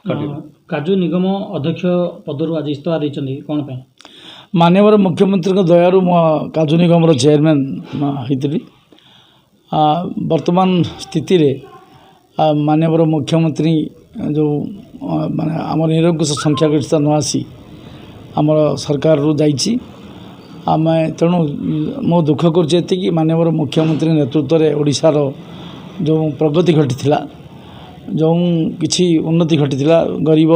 काजू निगम अध्यक्ष पदर आज इस्तीफा देते कौन पे माननीय मुख्यमंत्री दयारू मो काजू निगम चेयरमैन होती वर्तमान स्थिति रे माननीय मुख्यमंत्री जो माने आम निरंकुश संख्यागरिष्ठता न आसी आमर सरकार रू जाइए आम तेणु मो दुख कर माननीय मुख्यमंत्री नेतृत्व में ओडिशार जो प्रगति घटी जो किसी उन्नति घटी गरीब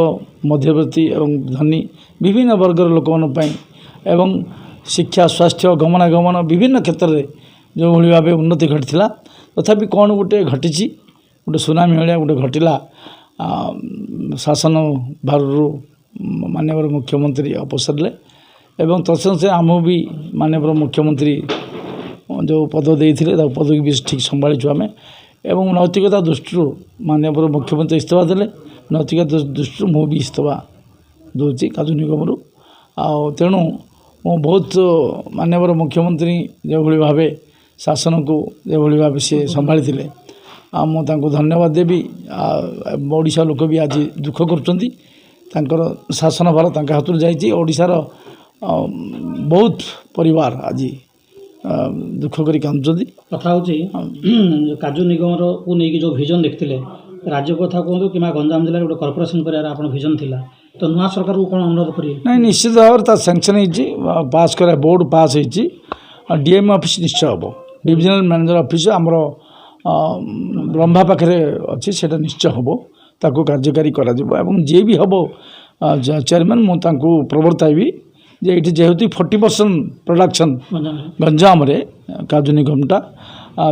मध्यवर्ती एवं धनी विभिन्न वर्गर लोक एवं शिक्षा स्वास्थ्य गमनागमन विभिन्न क्षेत्र में जो भाई भाव उन्नति घटी तथापि कौन गोटे घटी गोटे सुनामी भाया गोटे घटला शासन भारु माननीय मुख्यमंत्री अपसरले एवं तत्संगे आम भी माननीय मुख्यमंत्री जो पद देते पद भी ठीक संभाळीचु आम एवं नैतिकता दृष्टि माननीय मुख्यमंत्री इस्तीफा देले नैतिकता दृष्टि मु भी इस्तीफा दूसरी काजू निगम तेणु मु बहुत माननीय मुख्यमंत्री जो भाव शासन को जो भाव सी संभाली मुझे धन्यवाद देवी ओडिशा लोक भी आज दुख कर शासन भार हाथ जाशार बहुत परिवार आज दुख करी कांदुचंदी कथा होची काजू निगम को नहीं जो विजन देखते राज्य कथा कहतु कि गंजाम जिले गोटे कॉर्पोरेशन कर विजन थिला तो नुआ सरकार को कौन अनुरोध करेंगे नहीं निश्चित भाव सैंक्शन पास कर बोर्ड पास डीएम ऑफिस निश्चय हम डिविजनल मैनेजर ऑफिस आमर ब्रह्मा पाखे अच्छी से निश्चय हम ताको कार्यकारी करा जी भी हम चेयरमैन मुझे प्रवर्ताइबी जे ये जेहेतु 40% प्रोडक्शन गंजाम रे काजू निगमटा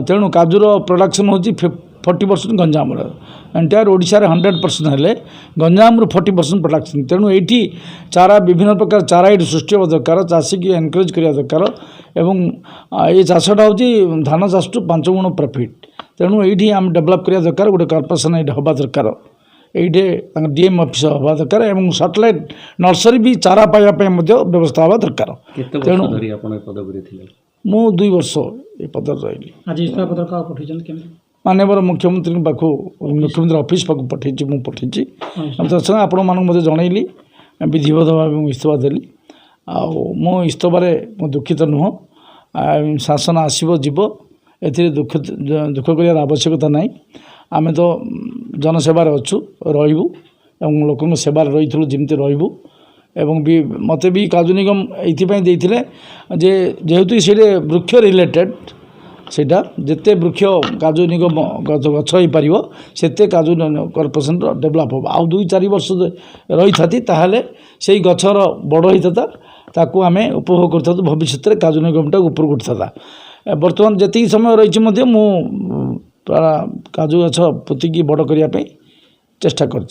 तेणु काजूर प्रोडक्शन हो 40% गंजाम एंटायर ओडिशा रे 100% हेले गंजाम 40% प्रोडक्शन तेणु ये चारा विभिन्न प्रकार चारा ये सृष्टि होगा दरकार चाषी की एनकरेज करवा दरकार एवं ये चाषटा हूँ धान चाष टू 5 गुण प्रॉफिट तेणु ये आम डेभलप करवा दरकार गोटे कॉर्पोरेशन ये हवा दरकार ये डीएम ऑफिस हवा दरकार एवं सैटेलाइट नर्सरी भी चारा पाइबा व्यवस्था हवा दरकार तेणु मु 2 वर्ष ये पद रही आज इस्तीफा पत्र का पठेछन माननीय मुख्यमंत्री पाखु मुख्यमंत्री ऑफिस पाखु पठेछि मु पठेछि दर्शक आपण मानक मते जनइली विधिवत भाव इस्तीफा देली आ मो इस्तीफारे मो दुखित नुह शासन आसीबो जीवो एथिरे दुख करियार आवश्यकता नाही आमे तो जनसेवार अच्छु रहिबु एवं लोकन सेवार रहिथलु जिमते रहिबु एवं भी मते भी काजू निगम एथिपाई देथिले जे जेहेतु से वृक्ष रिलेटेड सेटा जिते वृक्ष काजू निगम गछ हो पार से काजू कॉर्पोरेशन डेभलप हम आउ 2-4 वर्ष रही था ताहले से गछर बड़ होता ताकू आम उपभोग करता भविष्य में काजू निगमटा ऊपर उठता बर्तमान जी समय रही मु काजू गछ पोतिकी बड़ करने चेष्टा कर।